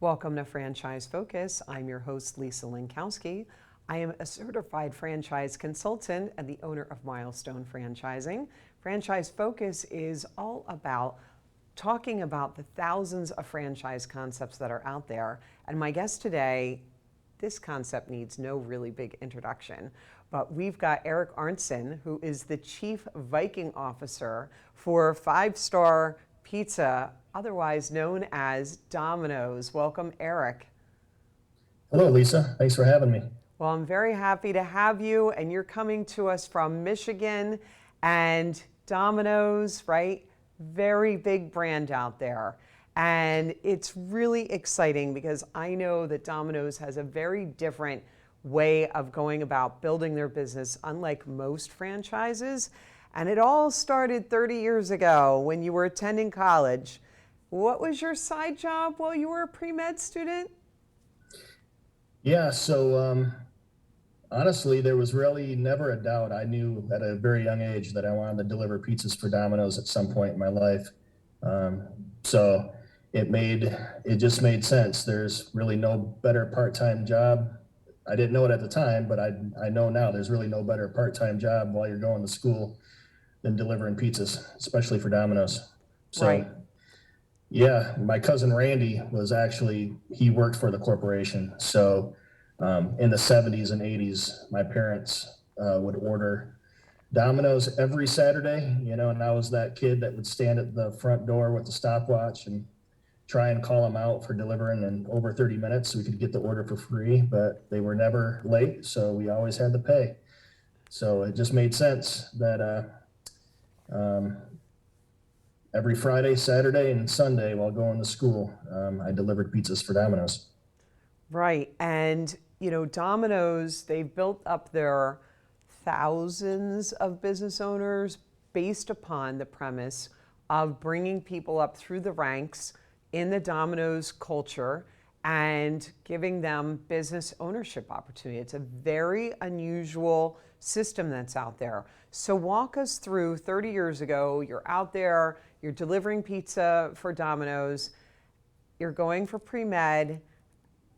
Welcome to Franchise Focus. I'm your host, Lisa Linkowski. I am a certified franchise consultant and the owner of Milestone Franchising. Franchise Focus is all about talking about the thousands of franchise concepts that are out there. And my guest today, this concept needs no really big introduction, but we've got Eric Arntson, who is the Chief Viking Officer for Five Star Pizza, otherwise known as Dominoes. Welcome, Eric. Hello, Lisa. Thanks for having me. Well, I'm very happy to have you, and you're coming to us from Michigan, and Dominoes, right? Very big brand out there. And it's really exciting because I know that Domino's has a very different way of going about building their business, unlike most franchises. And it all started 30 years ago when you were attending college. What was your side job while you were a pre-med student? Yeah, so honestly, there was really never a doubt. I knew at a very young age that I wanted to deliver pizzas for Domino's at some point in my life. So it just made sense. There's really no better part-time job. I didn't know it at the time, but I know now there's really no better part-time job while you're going to school than delivering pizzas, especially for Domino's. So, Right. yeah, my cousin Randy he worked for the corporation. So in the 70s and 80s, my parents would order Domino's every Saturday, and I was that kid that would stand at the front door with the stopwatch and try and call them out for delivering in over 30 minutes so we could get the order for free, but they were never late, so we always had to pay. So it just made sense that every Friday, Saturday, and Sunday while going to school, I delivered pizzas for Domino's. Right. And, Domino's, they've built up their thousands of business owners based upon the premise of bringing people up through the ranks in the Domino's culture and giving them business ownership opportunity. It's a very unusual system that's out there. So walk us through 30 years ago, you're out there, you're delivering pizza for Domino's, you're going for pre-med,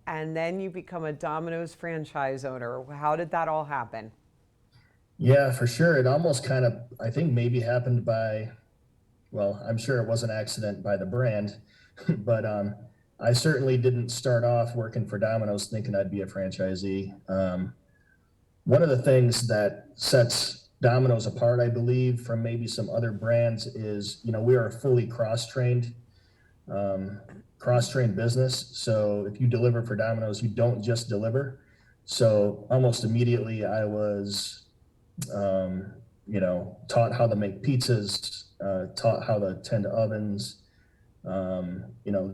and then you become a Domino's franchise owner. How did that all happen? Yeah, for sure. It almost kind of, I think maybe happened well, I'm sure it was an accident by the brand, but I certainly didn't start off working for Domino's thinking I'd be a franchisee. One of the things that sets Domino's apart, I believe, from maybe some other brands is, we are a fully cross-trained business. So if you deliver for Domino's, you don't just deliver. So almost immediately I was, taught how to make pizzas, taught how to tend ovens,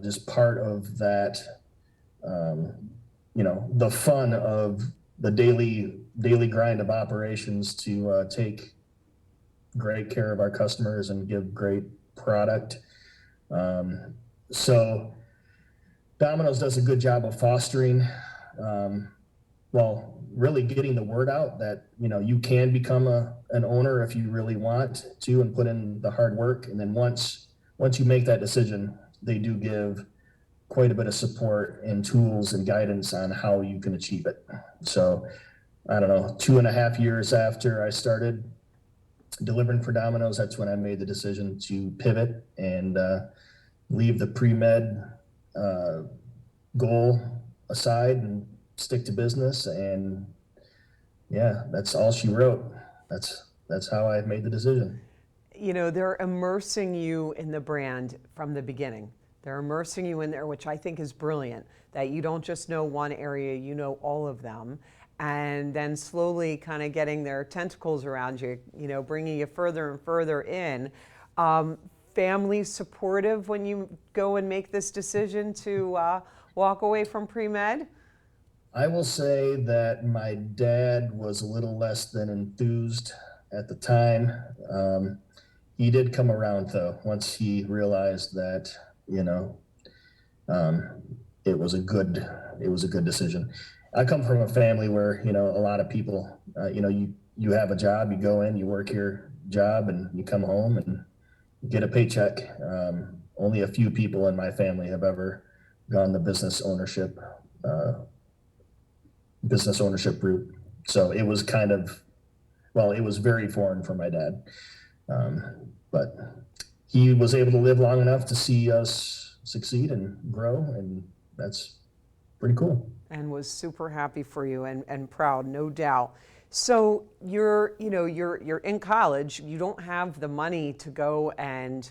just part of that, the fun of the daily grind of operations to take great care of our customers and give great product. So Domino's does a good job of fostering, really getting the word out that, you can become an owner if you really want to and put in the hard work. And then once you make that decision, they do give quite a bit of support and tools and guidance on how you can achieve it. So I don't know, 2.5 years after I started delivering for Domino's, that's when I made the decision to pivot and leave the pre-med goal aside and stick to business. And yeah, that's all she wrote. That's how I made the decision. They're immersing you in the brand from the beginning. They're immersing you in there, which I think is brilliant, that you don't just know one area, you know all of them. And then slowly kind of getting their tentacles around you, bringing you further and further in. Family supportive when you go and make this decision to walk away from pre-med? I will say that my dad was a little less than enthused at the time. He did come around though, once he realized that, it was a good decision. I come from a family where, a lot of people, you have a job, you go in, you work your job and you come home and get a paycheck. Only a few people in my family have ever gone the business ownership route. So it was kind of, well, it was very foreign for my dad. But he was able to live long enough to see us succeed and grow, and that's pretty cool. And was super happy for you and proud, no doubt. So you're in college. You don't have the money to go and,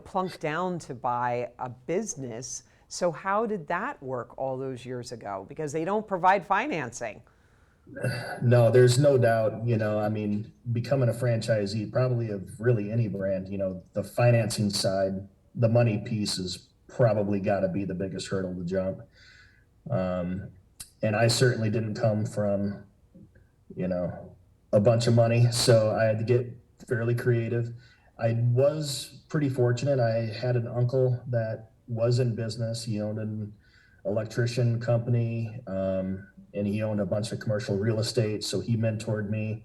plunk down to buy a business. So how did that work all those years ago? Because they don't provide financing. No, there's no doubt, becoming a franchisee, probably of really any brand, the financing side, the money piece is probably got to be the biggest hurdle to jump. And I certainly didn't come from, a bunch of money. So I had to get fairly creative. I was pretty fortunate. I had an uncle that was in business. He owned an electrician company, and he owned a bunch of commercial real estate. So he mentored me.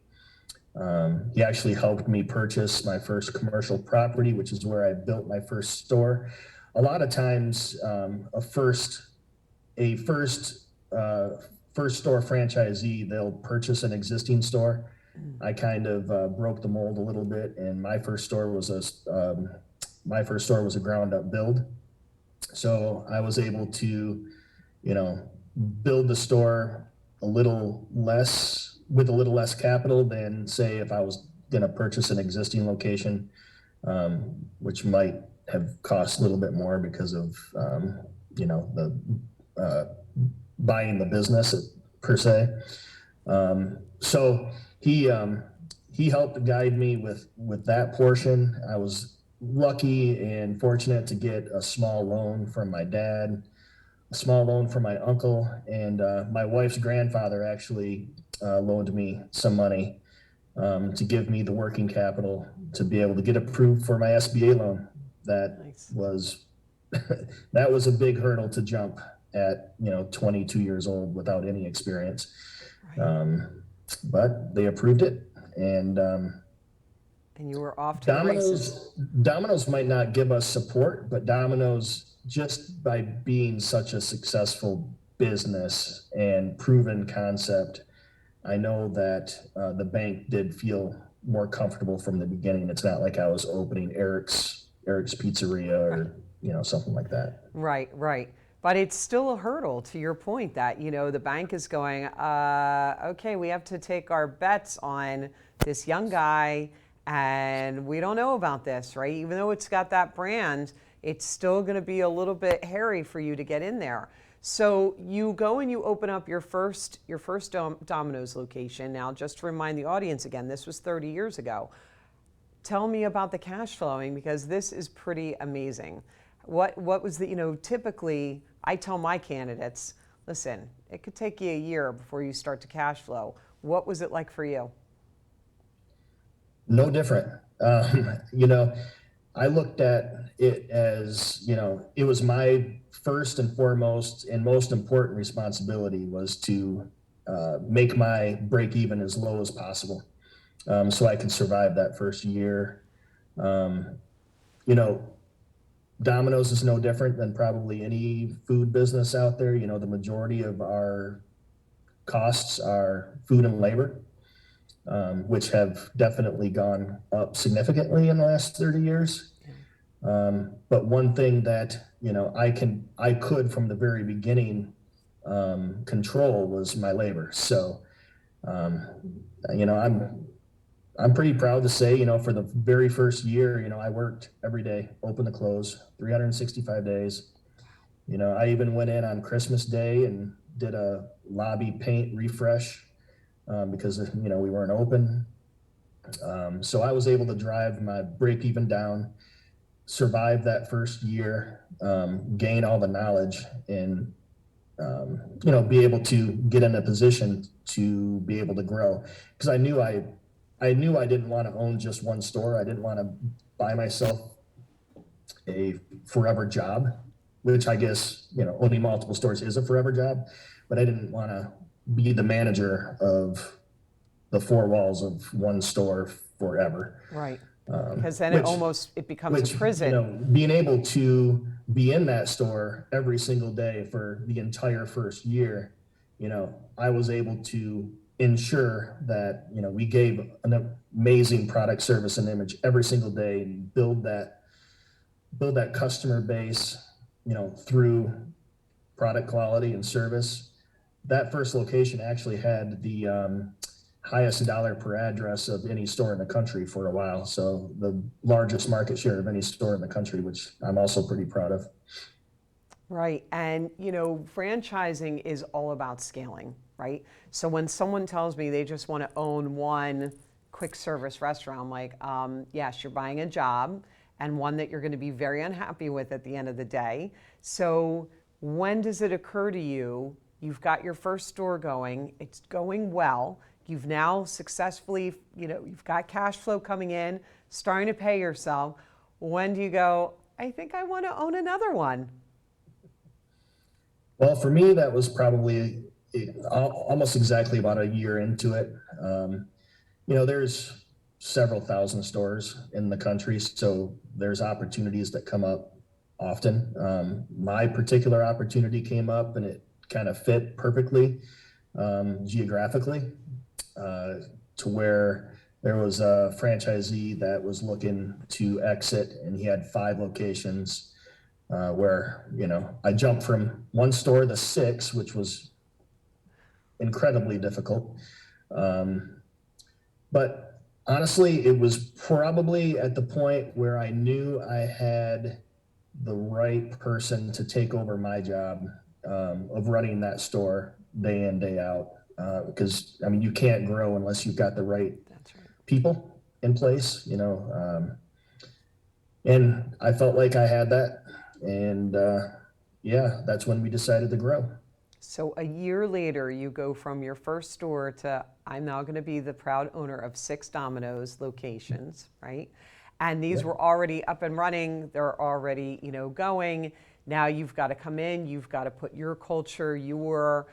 He actually helped me purchase my first commercial property, which is where I built my first store. A lot of times, a first store franchisee, they'll purchase an existing store. I kind of broke the mold a little bit, and my first store was a ground up build. So I was able to, build the store with a little less capital than, say, if I was going to purchase an existing location, which might have cost a little bit more because of the buying the business per se. So he helped guide me with that portion. I was lucky and fortunate to get a small loan from my dad, a small loan from my uncle, and my wife's grandfather actually loaned me some money to give me the working capital to be able to get approved for my SBA loan. That Nice. was that was a big hurdle to jump at 22 years old without any experience. Right. But they approved it, and You were off to the races. Domino's might not give us support, but Domino's, just by being such a successful business and proven concept, I know that the bank did feel more comfortable from the beginning. It's not like I was opening Eric's Pizzeria or something like that. Right, right. But it's still a hurdle, to your point, that the bank is going, okay, we have to take our bets on this young guy, and we don't know about this, right? Even though it's got that brand, it's still going to be a little bit hairy for you to get in there. So you go and you open up your first Domino's location. Now, just to remind the audience again, this was 30 years ago. Tell me about the cash flowing, because this is pretty amazing. What was the, typically I tell my candidates, listen, it could take you a year before you start to cash flow. What was it like for you? No different. I looked at it as, it was my first and foremost and most important responsibility was to make my break even as low as possible, so I could survive that first year. Domino's is no different than probably any food business out there. The majority of our costs are food and labor, which have definitely gone up significantly in the last 30 years. But one thing that, I could from the very beginning control was my labor. So, I'm pretty proud to say, for the very first year, I worked every day, open to close, 365 days. I even went in on Christmas Day and did a lobby paint refresh because, we weren't open. So I was able to drive my break even down, survive that first year, gain all the knowledge, and, be able to get in a position to be able to grow. Because I knew I didn't want to own just one store. I didn't want to buy myself a forever job, which I guess, owning multiple stores is a forever job, but I didn't want to be the manager of the four walls of one store forever. Right. Because then which, it becomes a which, prison. being able to be in that store every single day for the entire first year, I was able to ensure that, we gave an amazing product, service, and image every single day, and build that customer base, through product quality and service. That first location actually had the highest dollar per address of any store in the country for a while. So the largest market share of any store in the country, which I'm also pretty proud of. Right. And, franchising is all about scaling, right? So when someone tells me they just want to own one quick service restaurant, I'm like, yes, you're buying a job and one that you're going to be very unhappy with at the end of the day. So when does it occur to you, you've got your first store going, it's going well, you've now successfully, you've got cash flow coming in, starting to pay yourself. When do you go, I think I want to own another one? Well, for me, that was probably almost exactly about a year into it. There's several thousand stores in the country, so there's opportunities that come up often. My particular opportunity came up and it kind of fit perfectly geographically to where there was a franchisee that was looking to exit, and he had 5 locations. Where I jumped from one store to 6, which was incredibly difficult. But honestly, it was probably at the point where I knew I had the right person to take over my job of running that store day in, day out. Because you can't grow unless you've got the right people in place. And I felt like I had that. And that's when we decided to grow. So a year later, you go from your first store to, I'm now going to be the proud owner of 6 Dominoes locations, right? And these were already up and running. They're already, going. Now you've got to come in. You've got to put your culture, your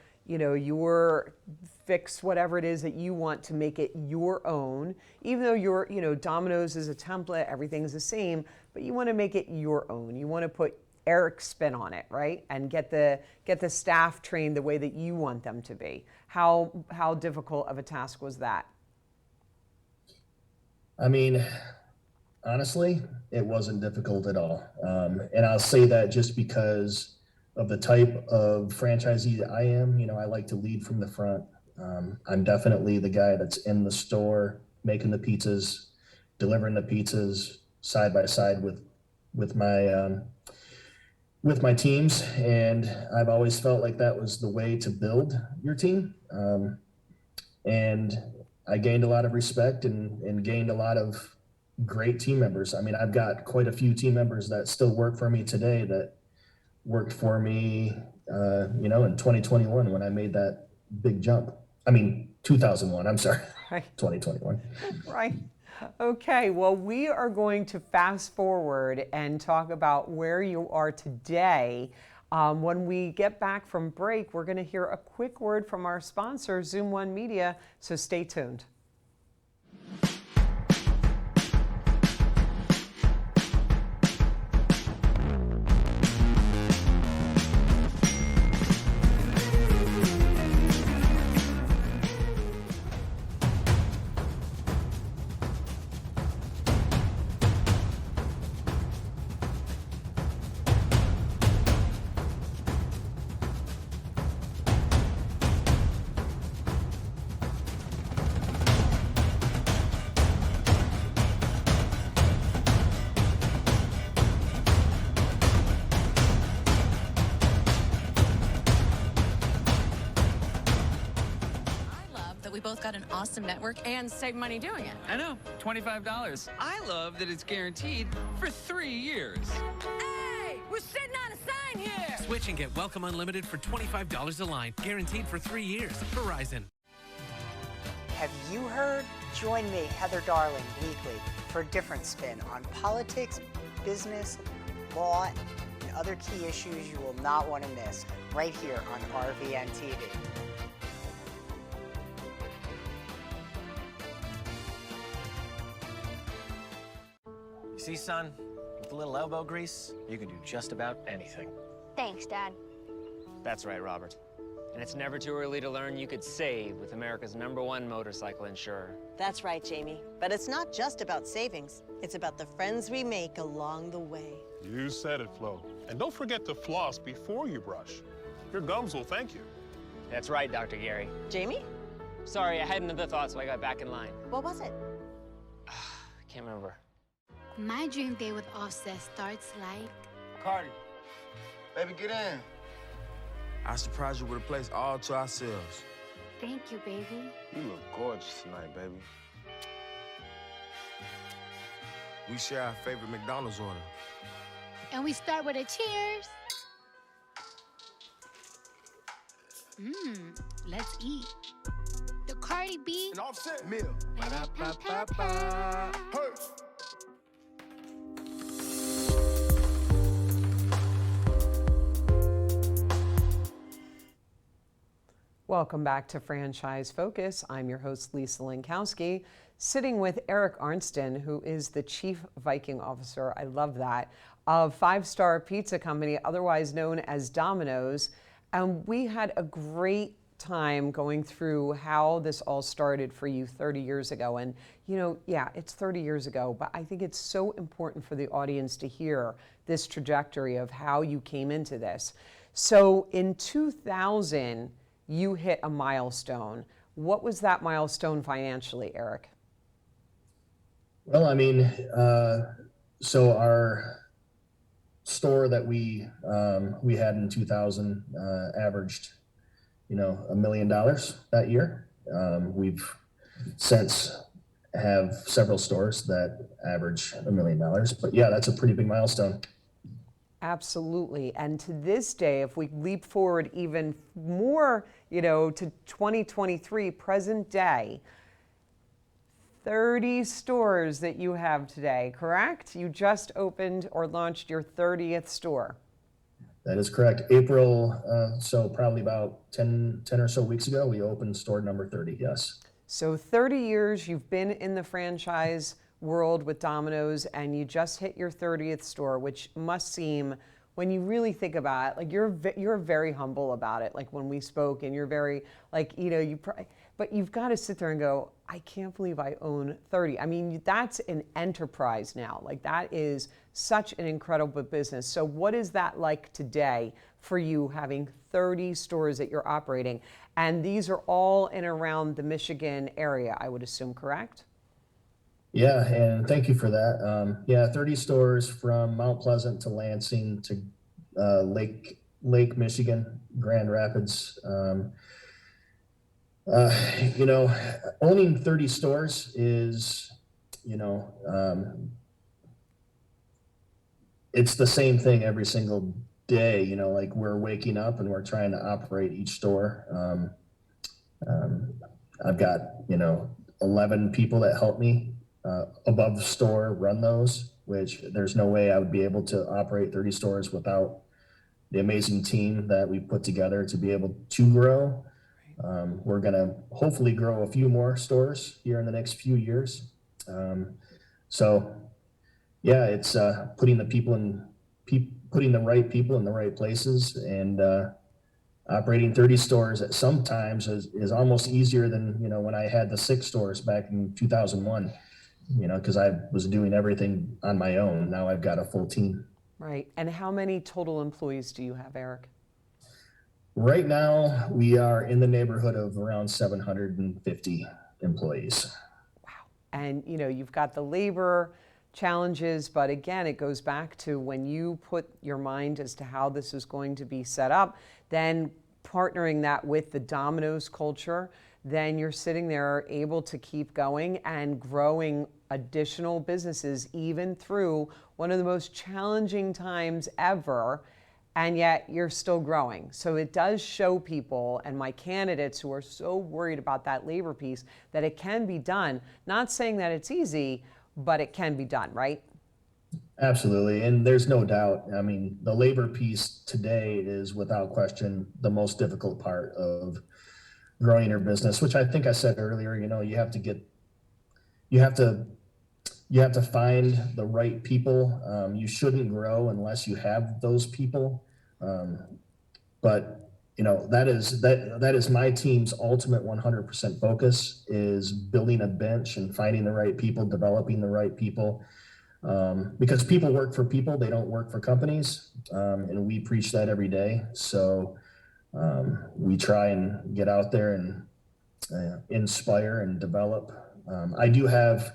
fix whatever it is that you want to make it your own. Even though Domino's is a template, everything's the same, but you want to make it your own. You want to put Eric's spin on it, right? And get the staff trained the way that you want them to be. How difficult of a task was that? Honestly, it wasn't difficult at all. And I'll say that just because of the type of franchisee that I am. I like to lead from the front. I'm definitely the guy that's in the store, making the pizzas, delivering the pizzas side by side with my teams. And I've always felt like that was the way to build your team. And I gained a lot of respect and gained a lot of great team members. I've got quite a few team members that still work for me today that worked for me, in 2021 when I made that big jump. 2001, I'm sorry, Right. 2021. Right. Okay, well, we are going to fast forward and talk about where you are today. When we get back from break, we're going to hear a quick word from our sponsor, Zoom One Media, so stay tuned. We both got an awesome network and save money doing it. I know, $25. I love that it's guaranteed for 3 years. Hey, we're sitting on a sign here. Switch and get Welcome Unlimited for $25 a line, guaranteed for 3 years. Verizon. Have you heard? Join me, Heather Darling, weekly for a different spin on politics, business, law, and other key issues you will not want to miss right here on RVN TV. See, son, with a little elbow grease, you can do just about anything. Thanks, Dad. That's right, Robert. And it's never too early to learn you could save with America's #1 motorcycle insurer. That's right, Jamie. But it's not just about savings. It's about the friends we make along the way. You said it, Flo. And don't forget to floss before you brush. Your gums will thank you. That's right, Dr. Gary. Jamie? Sorry, I had another thought, so I got back in line. What was it? I can't remember. My dream day with Offset starts like... Cardi, baby, get in. I surprise you with a place all to ourselves. Thank you, baby. You look gorgeous tonight, baby. We share our favorite McDonald's order. And we start with a cheers. Let's eat. The Cardi B. An Offset meal. Ba-da-ba-ba-ba. Hey. Welcome back to Franchise Focus. I'm your host, Lisa Lankowski, sitting with Eric Arntson, who is the Chief Viking Officer, I love that, of Five Star Pizza Company, otherwise known as Dominoes. And we had a great time going through how this all started for you 30 years ago. And, you know, yeah, it's 30 years ago, but I think it's so important for the audience to hear this trajectory of how you came into this. So in 2000, you hit a milestone. What was that milestone financially, Eric? Well, I mean, so our store that we had in 2000 averaged, $1 million that year. We've since have several stores that average $1 million, but yeah, that's a pretty big milestone. Absolutely. And to this day, if we leap forward even more, to 2023, present day, 30 stores that you have today, correct? You just opened or launched your 30th store. That is correct. April, so probably about 10 or so weeks ago, we opened store number 30, yes. So 30 years you've been in the franchise world with Domino's, and you just hit your 30th store, which must seem, when you really think about it, like you're very humble about it. Like when we spoke, and you're very but you've got to sit there and go, I can't believe I own 30. I mean, that's an enterprise now. Like that is such an incredible business. So what is that like today for you, having 30 stores that you're operating? And these are all in around the Michigan area, I would assume, correct? Yeah, and thank you for that. 30 stores from Mount Pleasant to Lansing to Lake Michigan, Grand Rapids. Owning 30 stores is, it's the same thing every single day. Like we're waking up and we're trying to operate each store. I've got 11 people that help me above the store run those, which there's no way I would be able to operate 30 stores without the amazing team that we put together to be able to grow. We're going to hopefully grow a few more stores here in the next few years. It's putting the right people in the right places, and operating 30 stores at sometimes is almost easier than when I had the 6 stores back in 2001. Because I was doing everything on my own. Now I've got a full team. Right. And how many total employees do you have, Eric? Right now, we are in the neighborhood of around 750 employees. Wow. And, you've got the labor challenges, but again, it goes back to when you put your mind as to how this is going to be set up, then partnering that with the Domino's culture, then you're sitting there able to keep going and growing additional businesses even through one of the most challenging times ever, and yet you're still growing. So it does show people and my candidates who are so worried about that labor piece that it can be done. Not saying that it's easy, but it can be done, right? Absolutely, and there's no doubt. I mean, the labor piece today is without question the most difficult part of growing your business, which I think I said earlier, you have to you have to find the right people. You shouldn't grow unless you have those people. But that is my team's ultimate 100% focus, is building a bench and finding the right people, developing the right people. Because people work for people, they don't work for companies. And we preach that every day. So we try and get out there and inspire and develop. I do have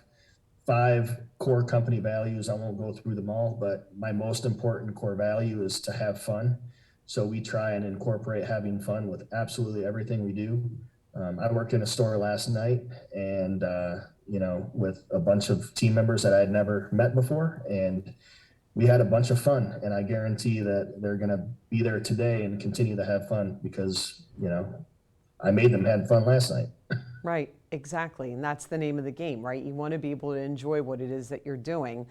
5 core company values. I won't go through them all, but my most important core value is to have fun. So we try and incorporate having fun with absolutely everything we do. I worked in a store last night and, with a bunch of team members that I had never met before, and we had a bunch of fun, and I guarantee that they're going to be there today and continue to have fun because, I made them have fun last night. Right, exactly. And that's the name of the game, right? You want to be able to enjoy what it is that you're doing,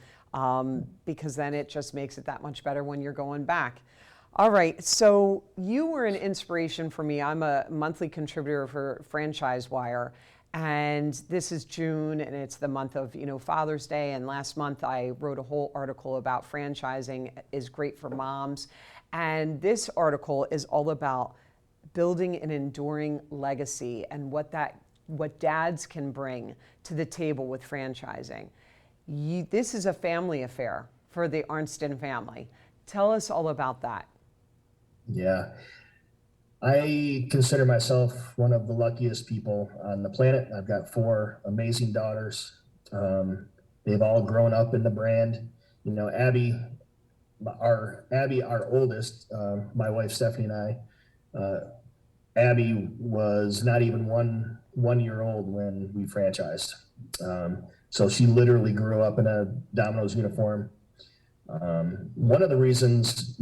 because then it just makes it that much better when you're going back. All right, so you were an inspiration for me. I'm a monthly contributor for Franchise Wire, and this is June, and it's the month of Father's Day. And last month I wrote a whole article about franchising is great for moms, and this article is all about building an enduring legacy and what dads can bring to the table with franchising. This is a family affair for the Arntson family. Tell us all about that. Yeah, I consider myself one of the luckiest people on the planet. I've got 4 amazing daughters. They've all grown up in the brand. Abby, our oldest, my wife Stephanie and I, Abby was not even one year old when we franchised. So she literally grew up in a Dominoes uniform. One of the reasons,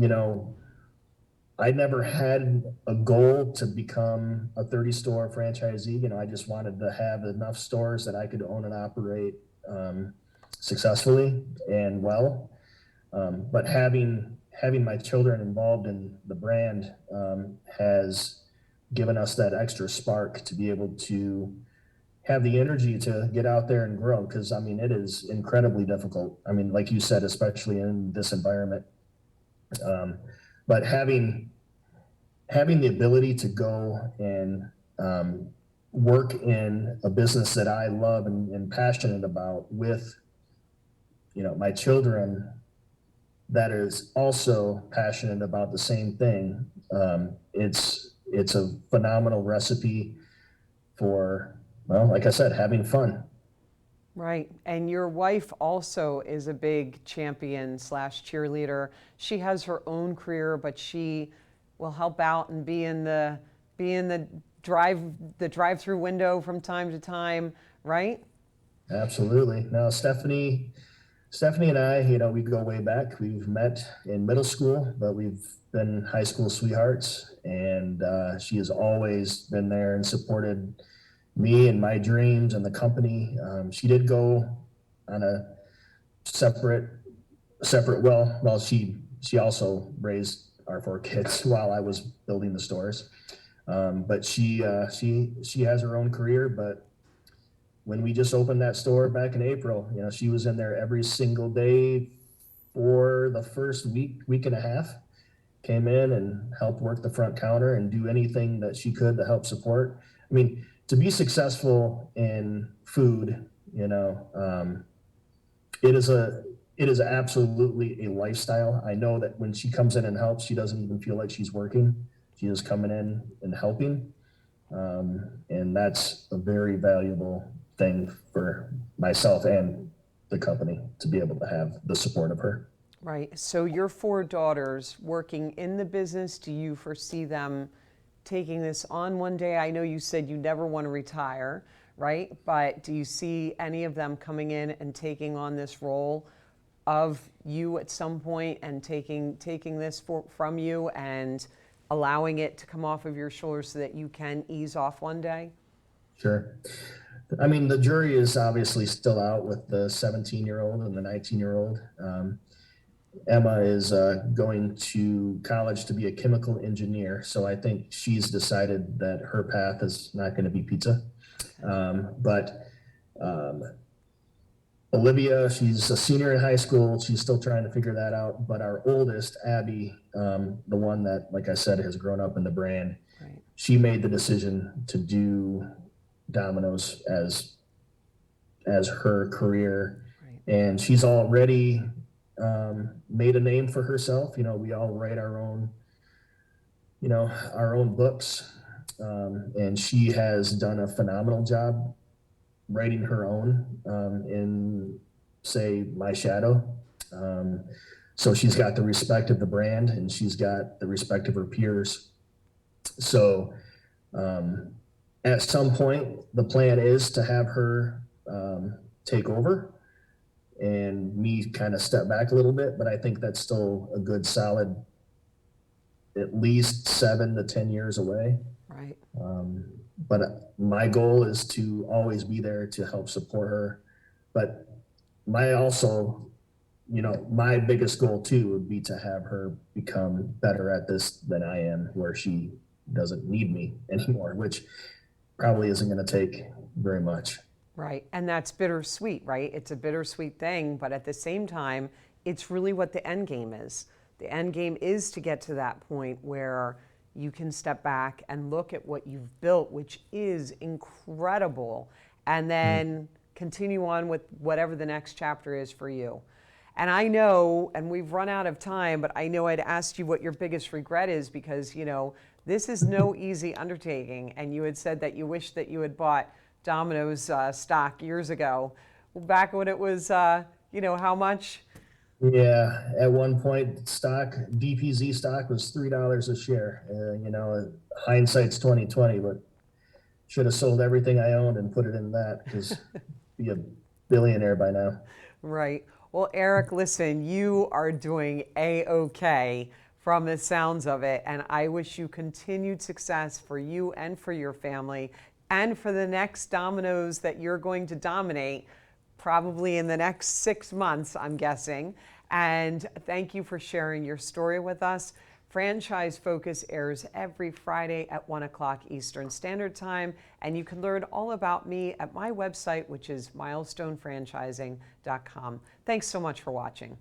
I never had a goal to become a 30-store franchisee. I just wanted to have enough stores that I could own and operate successfully and well. But having my children involved in the brand has given us that extra spark to be able to have the energy to get out there and grow. Because it is incredibly difficult. Like you said, especially in this environment. But having the ability to go and work in a business that I love and passionate about with, my children that is also passionate about the same thing. It's a phenomenal recipe for, well, like I said, having fun. Right. And your wife also is a big champion / cheerleader. She has her own career, but she will help out and be in the drive-through window from time to time, right? Absolutely. Now, Stephanie and I, we go way back. We've met in middle school, but we've been high school sweethearts, and she has always been there and supported me and my dreams and the company. She did go on a separate. Well, she also raised our 4 kids while I was building the stores. But she has her own career. But when we just opened that store back in April, she was in there every single day for the first week and a half. Came in and helped work the front counter and do anything that she could to help support. To be successful in food, it is absolutely a lifestyle. I know that when she comes in and helps, she doesn't even feel like she's working. She is coming in and helping. And that's a very valuable thing for myself and the company to be able to have the support of her. Right. So your 4 daughters working in the business, do you foresee them taking this on one day? I know you said you never want to retire, right? But do you see any of them coming in and taking on this role of you at some point and taking this from you and allowing it to come off of your shoulders so that you can ease off one day? Sure. The jury is obviously still out with the 17-year-old and the 19-year-old. Emma is going to college to be a chemical engineer. So I think she's decided that her path is not going to be pizza. But Olivia, she's a senior in high school. She's still trying to figure that out. But our oldest, Abby, the one that, like I said, has grown up in the brand, Right. she made the decision to do Domino's as her career. Right. And she's already made a name for herself. We all write our own books. And she has done a phenomenal job writing her own in, say, My Shadow. So she's got the respect of the brand, and she's got the respect of her peers. So at some point, the plan is to have her take over and me kind of step back a little bit, but I think that's still a good solid at least 7 to 10 years away. Right. But my goal is to always be there to help support her. But my biggest goal too would be to have her become better at this than I am, where she doesn't need me anymore, which probably isn't going to take very much. Right. And that's bittersweet, right? It's a bittersweet thing, but at the same time, it's really what the end game is. The end game is to get to that point where you can step back and look at what you've built, which is incredible, and then continue on with whatever the next chapter is for you. And I know, and we've run out of time, but I know I'd asked you what your biggest regret is, because, this is no easy undertaking. And you had said that you wish that you had bought Domino's stock years ago, back when it was, how much? Yeah, at one point, DPZ stock was $3 a share. Hindsight's 2020, but should have sold everything I owned and put it in that, because be a billionaire by now. Right. Well, Eric, listen, you are doing A-OK from the sounds of it, and I wish you continued success for you and for your family, and for the next Domino's that you're going to dominate, probably in the next 6 months, I'm guessing. And thank you for sharing your story with us. Franchise Focus airs every Friday at 1 o'clock Eastern Standard Time, and you can learn all about me at my website, which is milestonefranchising.com. Thanks so much for watching.